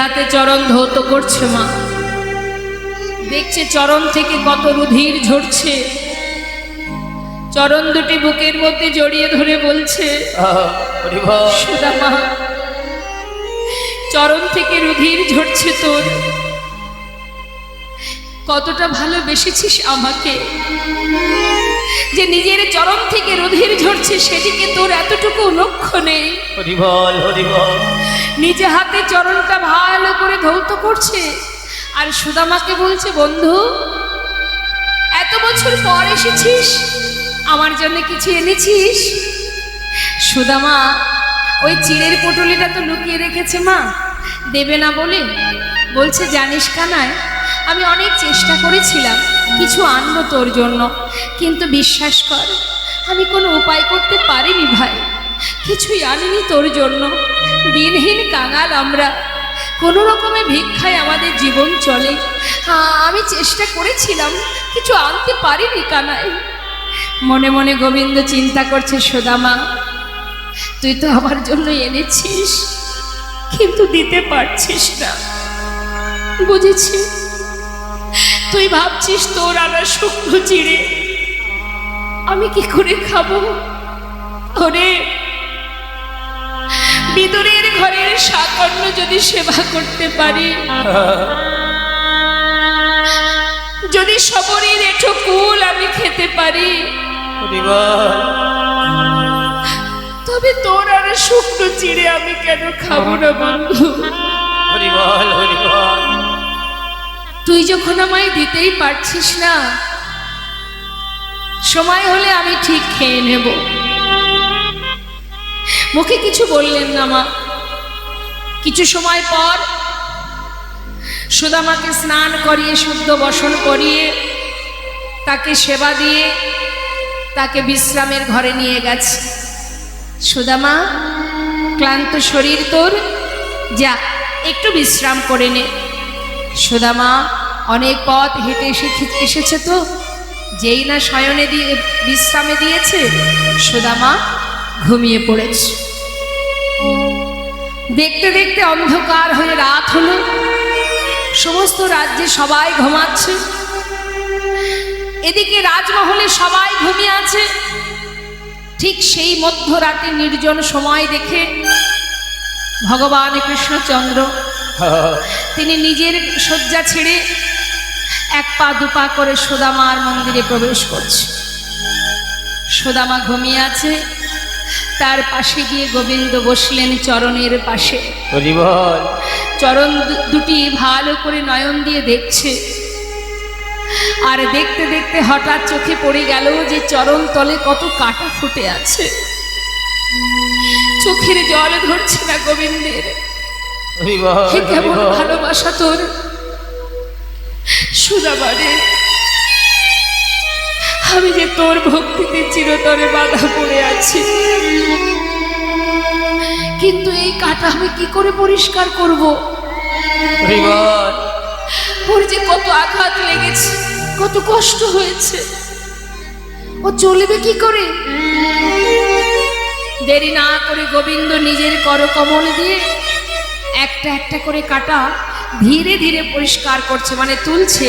হাতে চরণ ধৌত করছে মা, দেখছে চরণ থেকে কত রুধির ঝরছে, চরণ দুটি বুকের মধ্যে জড়িয়ে ধরে বলছে, হরি বল। সুদামা চরণ থেকে রুধির ঝরছে তোর, কতটা ভালোবেসেছিস আমাকে যে নিজের চরণ থেকে রুধির ঝরছে সেদিকে তোর এতটুকু লক্ষ্য নেই। হরি বল, হরি বল। নিজে হাতে চরণটা ভালো করে ধৌত করছে আর সুদামাকে বলছে, বন্ধু এত বছর পর এসেছিস, আমার জন্য কিছু এনেছিস? সুদামা ওই চিড়ের পটুলিটা তো লুকিয়ে রেখেছে মা, দেবে না বলে। বলছে, জানিস কানাই, আমি অনেক চেষ্টা করেছিলাম কিছু আনবো তোর জন্য, কিন্তু বিশ্বাস কর আমি কোনো উপায় করতে পারিনি ভাই, কিছুই আনিনি তোর জন্য। দিনহীন কাঙাল আমরা, কোনো রকমে ভিক্ষায় আমাদের জীবন চলে। আমি চেষ্টা করেছিলাম, কিছু আনতে পারিনি কানাই। মনে মনে গোবিন্দ চিন্তা করছে, সুদামা তুই তো আমার জন্য এনেছিস কিন্তু দিতে পারছিস না, বুঝেছি। তুই ভাবছিস তোর আনা শুকনো চিড়ে আমি কি করে খাবো? ওরে, বিদুরের ঘরের সাকর্ণ যদি সেবা করতে পারি, যদি সবরের এঠো কুল আমি খেতে পারি, হরি বল। তবে তোর আর শুকনো চিড়ে আমি কেন খাবো না বন্ধু? হরি বল, হরি বল। তুই যখন আমায় দিতেই পারছিস না, সময় হলে আমি ঠিক খেয়ে নেব। মুখে কিছু বললেন না মা। কিছু সময় পর সুদামাকে স্নান করিয়ে শুদ্ধ বসন করিয়ে তাকে সেবা দিয়ে তাকে বিশ্রামের ঘরে নিয়ে গেছে। সুদামা, ক্লান্ত শরীর তোর, যা একটু বিশ্রাম করে নে। সুদামা অনেক পথ হেঁটে এসেছে তো, যেই না শয়নে দিয়ে বিশ্রামে দিয়েছে, সুদামা ঘুমিয়ে পড়েছে। দেখতে দেখতে অন্ধকার হয়ে রাত হলো, সমস্ত রাজ্যে সবাই ঘুমাচ্ছে, এদিকে রাজমহলে সবাই ঘুমিয়ে আছে। ঠিক সেই মধ্যরাতে নির্জন সময় দেখে ভগবান কৃষ্ণচন্দ্র তিনি নিজের শয্যা ছেড়ে এক পা দুপা করে সুদামার মন্দিরে প্রবেশ করছে। সুদামা ঘুমিয়ে আছে, তার পাশে গিয়ে গোবিন্দ বসলেন চরণের পাশে। হরি বল। চরণ দুটি ভালো করে নয়ন দিয়ে দেখছে, আর দেখতে দেখতে হঠাৎ চোখে পড়ে গেল যে চরণ তলে কত কাটা ফুটে আছে। চোখের জল ধরছে না গোবিন্দের। হরি বল, হে হরি কেমন বল। ভালোবাসা তোর সুদামা রে, আমি যে তোর ভক্তিতে চিরতরে বাধা পড়ে আছি, কিন্তু এই কাটা আমি কি করে পরিষ্কার করব? হরি বল। ওর যে কত আঘাত লেগেছে, কত কষ্ট হয়েছে, ও চলবে কি করে? দেরি না করে গোবিন্দ নিজের করকমল দিয়ে একটা একটা করে কাটা ধীরে ধীরে পরিষ্কার করছে, মানে তুলছে,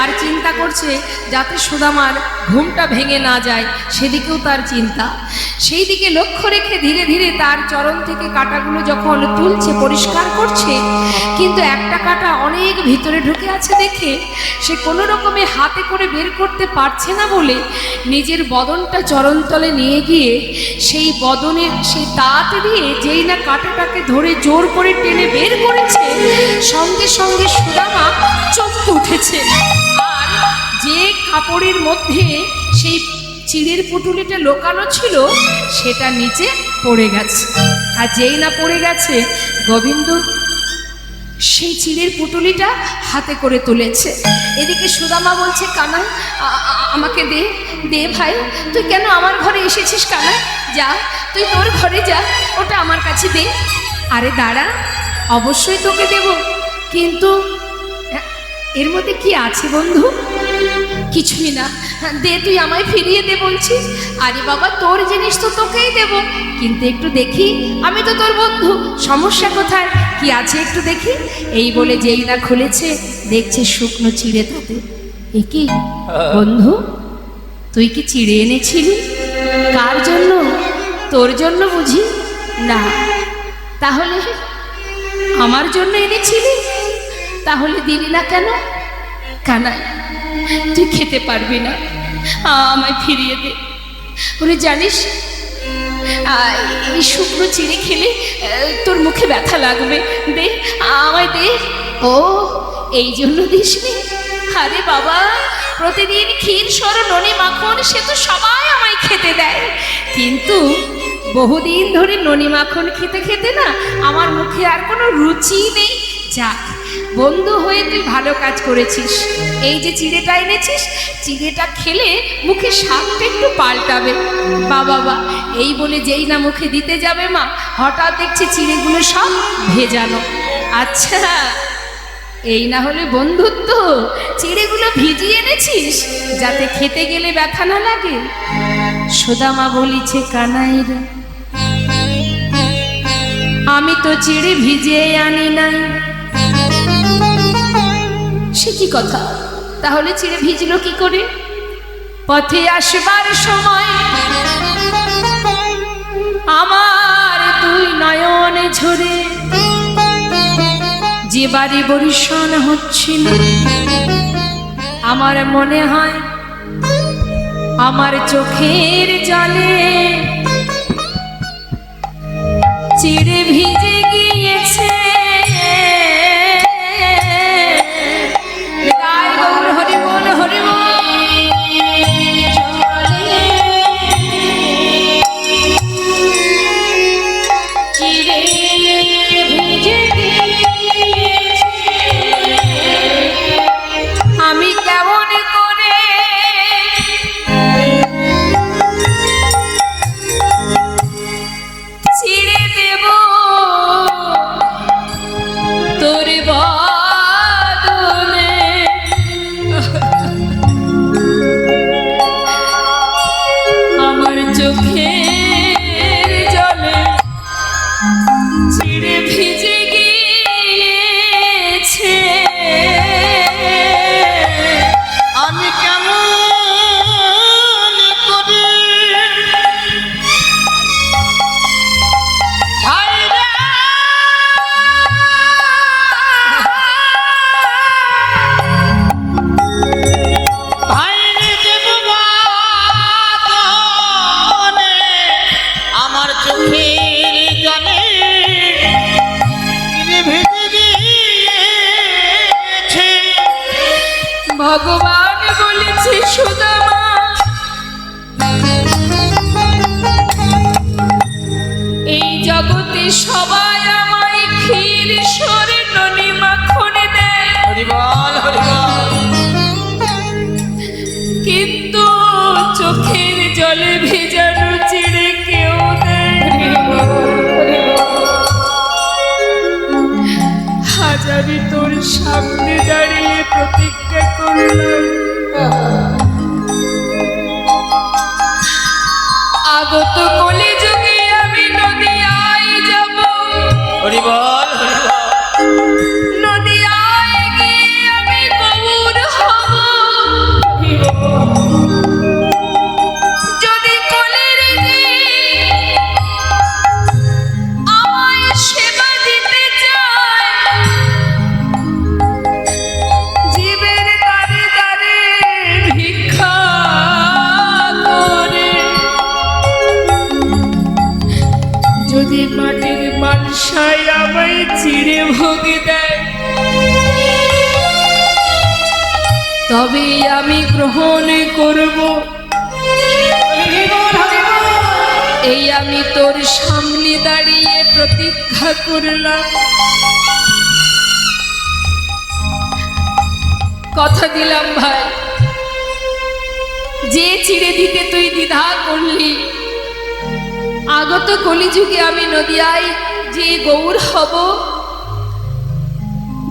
আর চিন্তা করছে যাতে সুদামার ঘুমটা ভেঙে না যায়, সেদিকেও তার চিন্তা। সেই দিকে লক্ষ্য রেখে ধীরে ধীরে তার চরণ থেকে কাটাগুলো যখন তুলছে, পরিষ্কার করছে, কিন্তু একটা কাটা অনেক ভিতরে ঢুকে আছে দেখে সে কোনো রকমে হাতে করে বের করতে পারছে না বলে নিজের বদনটা চরণতলে নিয়ে গিয়ে সেই বদনের সেই তাঁত দিয়ে যেই না কাটাটাকে ধরে জোর করে টেনে বের করেছে, সঙ্গে সঙ্গে সুদামা চমকে উঠেছে। আর যে কাপড়ের মধ্যে সেই চিড়ের পুটুলিটা লোকানো ছিল সেটা নিচে পড়ে গেছে, আর যেই না পড়ে গেছে গোবিন্দ সেই চিড়ের পুটুলিটা হাতে করে তুলেছে। এদিকে সুদামা বলছে, কানাই আমাকে দে দে ভাই, তুই কেন আমার ঘরে এসেছিস? কানাই যা, তুই তোর ঘরে যা, ওটা আমার কাছে দে। আরে দাঁড়া, অবশ্যই তোকে দেব, কিন্তু এর মধ্যে কি আছে বন্ধু? কিছুই না, দে, তুই আমায় ফিরিয়ে দে বলছিস। আরে বাবা, তোর জিনিস তো তোকেই দেব, কিন্তু একটু দেখি, আমি তো তোর বন্ধু, সমস্যা কোথায়, কি আছে একটু দেখি। এই বলে যেই না খুলেছে, দেখছে শুকনো চিড়ে তাতে। এ কি বন্ধু, তুই কি চিড়ে এনেছিলি? কার জন্য? তোর জন্য বুঝি? না, তাহলে আমার জন্য এনেছিলি? তাহলে দিলি না কেন? কানাই, তুই খেতে পারবি না, আমায় ফিরিয়ে দে। ওরে জানিস, এই শুকনো চিড়ে খেলে তোর মুখে ব্যথা লাগবে, দে, আমায় দে। ও, এই জন্য দিসনি? আরে বাবা, প্রতিদিন ক্ষীর সর ননি মাখন সে তো সবাই আমায় খেতে দেয়, কিন্তু বহুদিন ধরে ননি মাখন খেতে খেতে না আমার মুখে আর কোনো রুচি নেই। যাক, বন্ধু হয়ে তুই ভালো কাজ করেছিস, এই যে চিড়েটা এনেছিস, চিড়েটা খেলে মুখে স্বাদটা একটু পাল্টাবে। বাবা, এই বলে যেই না মুখে দিতে যাবে মা, হঠাৎ দেখছি চিড়েগুলো সব ভেজানো। আচ্ছা, এই না হলে বন্ধুত্ব, চিড়েগুলো ভিজিয়ে এনেছিস যাতে খেতে গেলে ব্যথা না লাগে। সুদামা বলিছে, কানাই রে, আমি তো চিড়ে ভিজিয়ে আনি নাই। সে কি কথা? তাহলে চিড়ে ভিজলো কি করে? পথে আসবার সময় আমার দুই নয়ন ঝরে যে বাড়ি বরিশন হচ্ছিল, আমার মনে হয় আমার চোখের জলে চিড়ে ভিজে গিয়েছে। হরি বল, হরি বল। চিড়ে ভিজে আমি কেমন করে চিড়ে দেব তোর বদলে? আমার চোখের জলে চিড়ে ভিজে গিয়েছে। আমি কেমন করে ছাইরে ভাইরে দেব বাদনে, আমার চোখের জলে চিড়ে ভিজে গিয়েছে। ভগবান বলেছে, সুদামা, এই জগতে সবাই আমায় ক্ষীর সরে ননি মাখন দেয়, হরি বল, হরি বল। কিন্তু চোখের জলে ভেজানো চিড়ে কেউ দেয়। হাজারি তোর সামনে দাঁড়িয়ে প্রতিজ্ঞা করলাম, আগত কলিযুগে আমি নদিয়ায় যাব। হরি বল, হরি বল। নদিয়ায় গিয়ে আমি গৌর হব। যদি কলির আমায় সেবা দিতে চায়, জীবের দ্বারে দ্বারে ভিক্ষা করে, যদি মাটির মানসায় আমায় চিড়ে ভোগে দেয়, তবে আমি গ্রহণ করব। এই আমি তোর সামনে দাঁড়িয়ে প্রতিজ্ঞা করলাম। কথা দিলাম ভাই, যে চিড়ে দিতে তুই দ্বিধা করলি, আগত কলিযুগে আমি নদিয়ায় যে গৌর হব,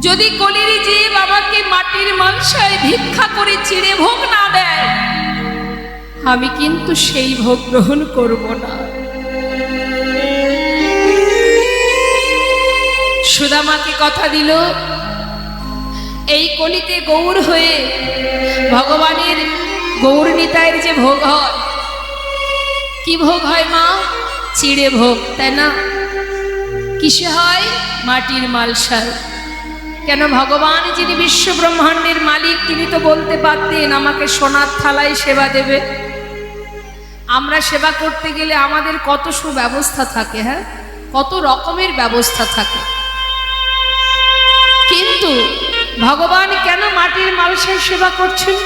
যদি কলির জীব আমাকে মাটির মাংসায় ভিক্ষা করে চিড়ে ভোগ না দেয়, আমি কিন্তু সেই ভোগ গ্রহণ করব না। সুদামাকে কথা দিল, এই কলিতে গৌর হয়ে ভগবানের গৌর নিতাইয়ের যে ভোগ হয়, কি ভোগ হয় মা? চিড়ে ভোগ, তাই না? কিসে হয়? মাটির মালসায়। কেন? ভগবান যিনি বিশ্ব ব্রহ্মাণ্ডের মালিক, তিনি তো বলতে পারতেন আমাকে সোনার থালায় সেবা দেবে। আমরা সেবা করতে গেলে আমাদের কত সুব্যবস্থা থাকে, হ্যাঁ, কত রকমের ব্যবস্থা থাকে, কিন্তু ভগবান কেন মাটির মালসায় সেবা করছেন?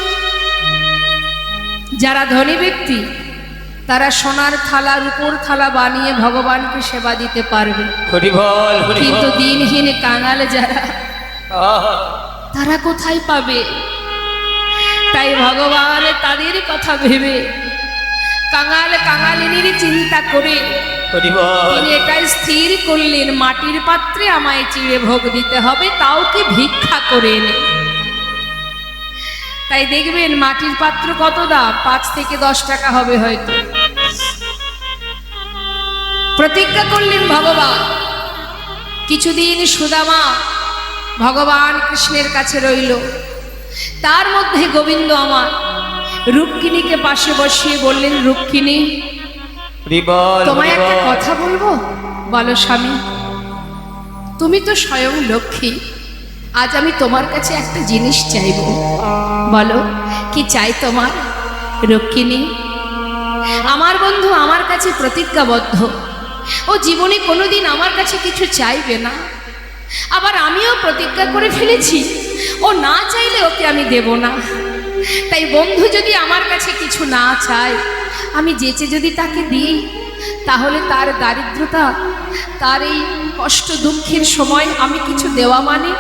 যারা ধনী ব্যক্তি তারা সোনার থালা রূপোর থালা বানিয়ে ভগবানকে সেবা দিতে পারবে, কিন্তু দিনহীন কাঙাল যারা, তারা কোথায় পাবে? তাই ভগবান তাদের কথা ভেবে কাঙাল কাঙালিনীর চিন্তা করে তিনি এটাই স্থির করলেন, মাটির পাত্রে আমায় চিড়ে ভোগ দিতে হবে, তাও কি ভিক্ষা করে এনে। তাই দেখবেন মাটির পাত্র কত দাম, 5 থেকে 10 টাকা হবে হয়তো। প্রতিজ্ঞা করলেন ভগবান। কিছুদিন সুদামা ভগবান কৃষ্ণের কাছে রইল। তার মধ্যে গোবিন্দ আমার রুক্মিণীকে পাশে বসিয়ে বললেন, রুক্মিণী, তোমায় একটা কথা বলবো। বলো স্বামী। তুমি তো স্বয়ং লক্ষ্মী, আজ আমি তোমার কাছে একটা জিনিস চাইব। বলো কি চাই তোমার? রুক্মিণী, আমার বন্ধু আমার কাছে প্রতিজ্ঞাবদ্ধ, ও জীবনে কোনোদিন আমার কাছে কিছু চাইবে না। আবার আমিও প্রতিজ্ঞা করে ফেলেছি, ও না চাইলে ওকে আমি দেব না। তাই বন্ধু যদি আমার কাছে কিছু না চায়, আমি যেচে যদি তাকে দিই, তাহলে তার দারিদ্রতা, তার এই কষ্ট দুঃখের সময় আমি কিছু দেওয়া মানে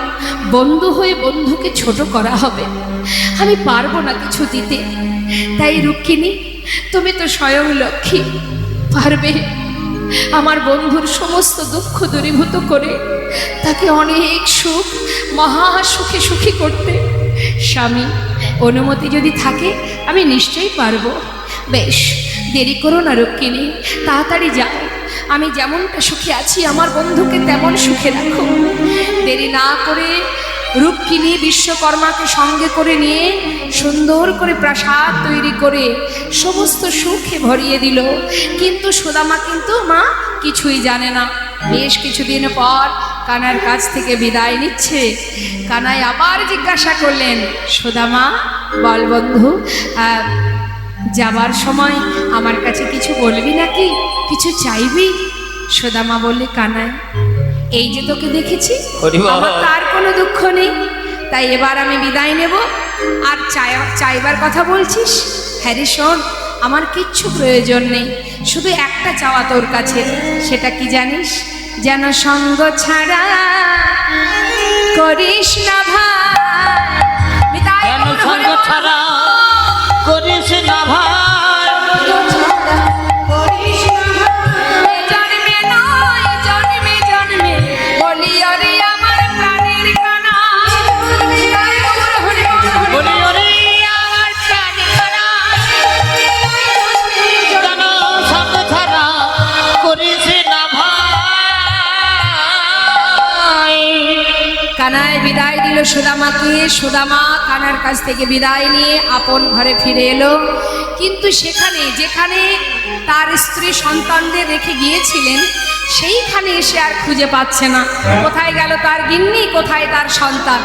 বন্ধু হয়ে বন্ধুকে ছোট করা হবে। আমি পারবো না কিছু দিতে। তাই রুক্মিণী, তুমি তো স্বয়ং লক্ষ্মী, পারবে আমার বন্ধুর সমস্ত দুঃখ দূরীভূত করে তাকে অনেক সুখ, মহা সুখে সুখী করতে। স্বামী, অনুমতি যদি থাকে আমি নিশ্চয়ই পারবো। বেশ, দেরি করো না রুক্মিণী, তাড়াতাড়ি যাও। আমি যেমনটা সুখে আছি আমার বন্ধুকে তেমন সুখে রাখো। দেরি না করে রুক্মিণী বিশ্বকর্মাকে সঙ্গে করে নিয়ে সুন্দর করে প্রাসাদ তৈরি করে সমস্ত সুখে ভরিয়ে দিল। কিন্তু সুদামা কিন্তু মা কিছুই জানে না। বেশ কিছুদিন পর কানার কাছ থেকে বিদায় নিচ্ছে। কানাই আবার জিজ্ঞাসা করলেন, সুদামা বল বন্ধু, যাবার সময় আমার কাছে কিছু বলবি নাকি, কিছু চাইবি? সুদামা বললে, কানাই, এই যে তোকে দেখেছি, আমার তার কোনো দুঃখ নেই, তাই এবার আমি বিদায় নেব। আর চাইবার কথা বলছিস? হ্যাঁ রে, শোন, আমার কিচ্ছু প্রয়োজন নেই, শুধু একটা চাওয়া তোর কাছে। সেটা কি জানিস? যেন সঙ্গ ছাড়া করিস না ভাই, সঙ্গ ছাড়া করিস না ভাই, জন্মে নয় জন্মে জন্মে বলি ওরে আমার প্রাণের কানা, বলি ওরে আমার প্রাণের কানা। যেন সঙ্গ ছাড়া করিস না ভাই। কানায় বিদায় দিল সুদামাকে। সুদামা কানার কাছ থেকে বিদায় নিয়ে আপন ঘরে ফিরে এলো। কিন্তু সেখানে, যেখানে তার স্ত্রী সন্তানদের রেখে গিয়েছিলেন, সেইখানে এসে আর খুঁজে পাচ্ছে না। কোথায় গেল তার গিন্নি, কোথায় তার সন্তান?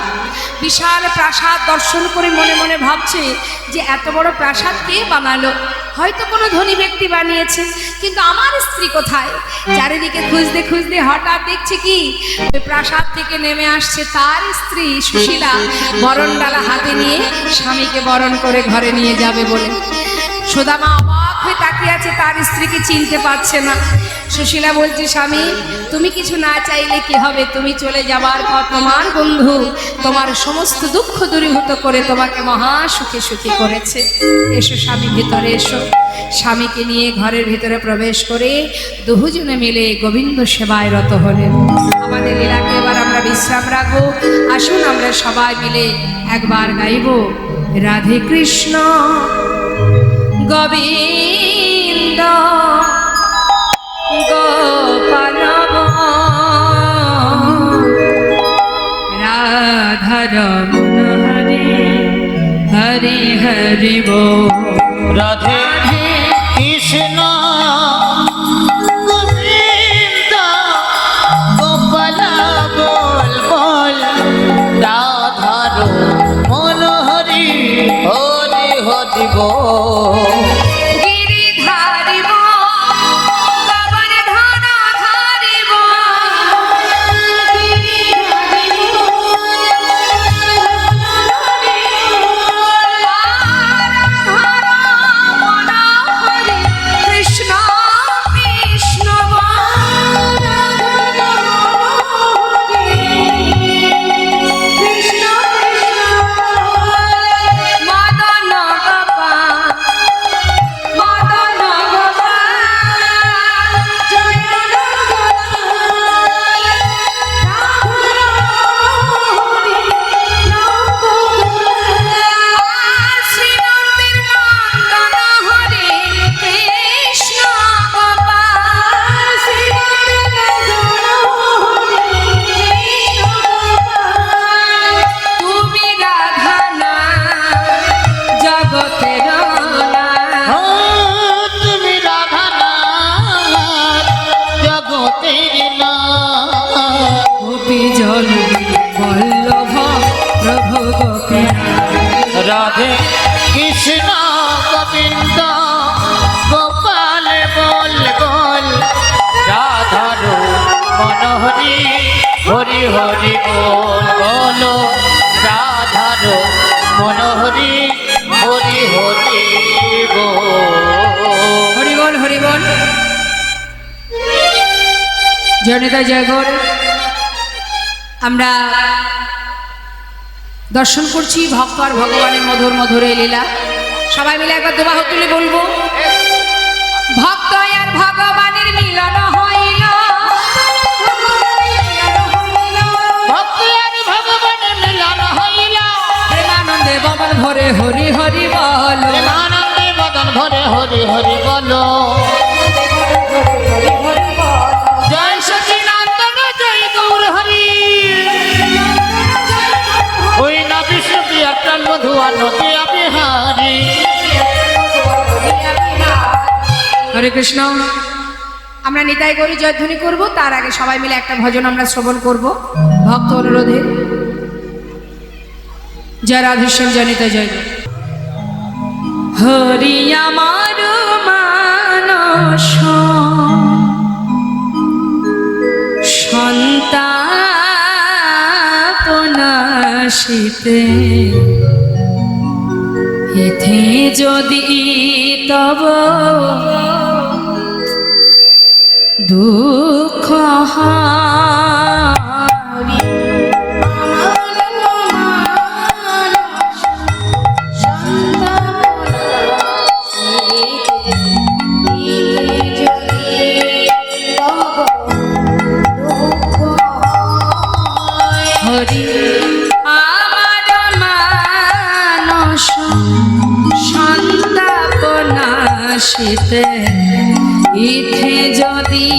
বিশাল প্রাসাদ দর্শন করে মনে মনে ভাবছে যে এত বড় প্রাসাদ কে বানালো? হয়তো কোনো ধনী ব্যক্তি বানিয়েছে, কিন্তু আমার স্ত্রী কোথায়? চারিদিকে খুঁজতে খুঁজতে হঠাৎ দেখছে কি, ওই প্রাসাদ থেকে নেমে আসছে তার স্ত্রী সুশীলা, বরণডালা হাতে নিয়ে স্বামীকে বরণ করে ঘরে নিয়ে যাবে বলে। সুদামা অবাক হয়ে তাকিয়ে আছে, তার স্ত্রীকে চিনতে পারছে না। সুশীলা বলছে, স্বামী তুমি কিছু না চাইলে কি হবে, তুমি চলে যাবার পর তোমার বন্ধু তোমার সমস্ত দুঃখ দূরীভূত করে তোমাকে মহা সুখে সুখী করেছে। এসো স্বামী, ভিতরে এসো। স্বামীকে নিয়ে ঘরের ভিতরে প্রবেশ করে দুজনে মিলে গোবিন্দ সেবায় রত হলেন। আমাদের লীলাকে এবার আমরা বিশ্রাম রাখবো। আসুন আমরা সবাই মিলে একবার গাইব রাধে কৃষ্ণ গোবিন্দ গোপাল রাধারমণ হরে হরে হরি বল। রাধে কৃষ্ণ গোবিন্দ গোপাল বল বল, রাধার মন হরি হরি হরি বল। রাধে কৃষ্ণ গোবিন্দ গোপাল বল বল, রাধার মন হরি হরি হরি বল বলো, রাধার মন হরি হরি হরি বল। হরি বল হরি বল। জনিতা জয়গর আমরা দর্শন করছি ভক্ত আর ভগবানের মধুর মধুর এই লীলা। সবাই মিলে একবার দুবাহ তুলে বলবো, ভক্ত আর ভগবানের মিলন হইল, ভক্ত আর ভগবানের মিলন হইল, প্রেমানন্দে বদন ভরে হরি হরি বল, প্রেমানন্দে বদন ভরে হরি হরি বলো। জয় সচিনন্দন জয় গৌর হরি, ওই না বিষ্ণু একটা মধুয়া নদিয়া বিহারি। হরে কৃষ্ণ। আমরা নিতাই গৌরী জয়ধ্বনি করব, তার আগে সবাই মিলে একটা ভজন আমরা শ্রবণ করব ভক্ত অনুরোধে। জয় রাধেশ্যাম, জয় নিতাই জয়। হরি আমার মানস সন্তাপনাশিতে, হেথে যদি তব দুঃখ হয়, হরি আমার মানস সন্তাপনাশিতে, ইথে যদি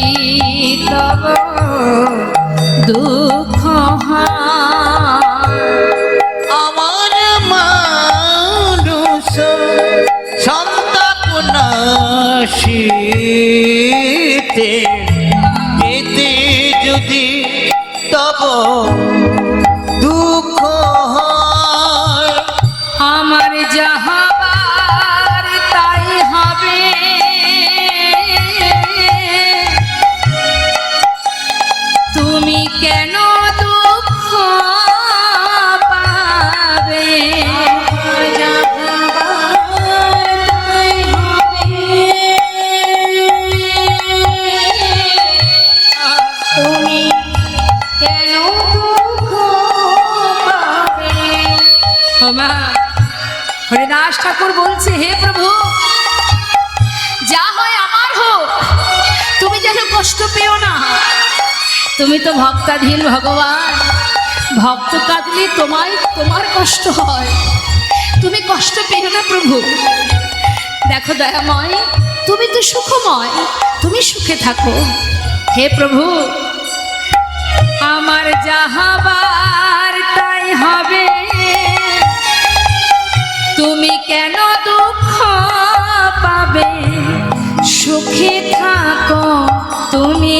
তব দুঃখ হয়, আমার মানুষ সন্তাপনাশীতে, এতে যদি তব দুঃখ হয়, আমার যাহাবার তাই হবে, তুমি কেন দুঃখ পাবে, রাজ ঠাকুর বলছে, হে প্রভু, যা হয় আমার হোক, তুমি যেন কষ্ট পেও না। তুমি তো ভক্তাধীন ভগবান, ভক্ত কাঁদলে তোমার কষ্ট হয়, তুমি কষ্ট পেও না প্রভু। দেখো দয়াময়, তুমি তো সুখময়, তুমি সুখে থাকো। হে প্রভু, আমার যাহাবার তাই হবে, তুমি কেন দুঃখ পাবে? সুখে থাকো তুমি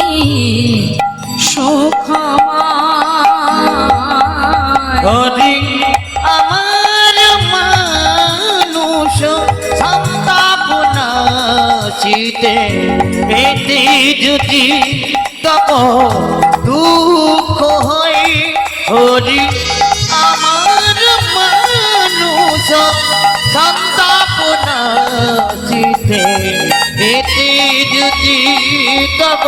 সুখময়। হরি আমার মানুষ সন্তাপনা চিতে এতে যদি তব দুঃখ হয়। হরি আমার মানুষ সন্তাপনা চিতে এতে যদি তব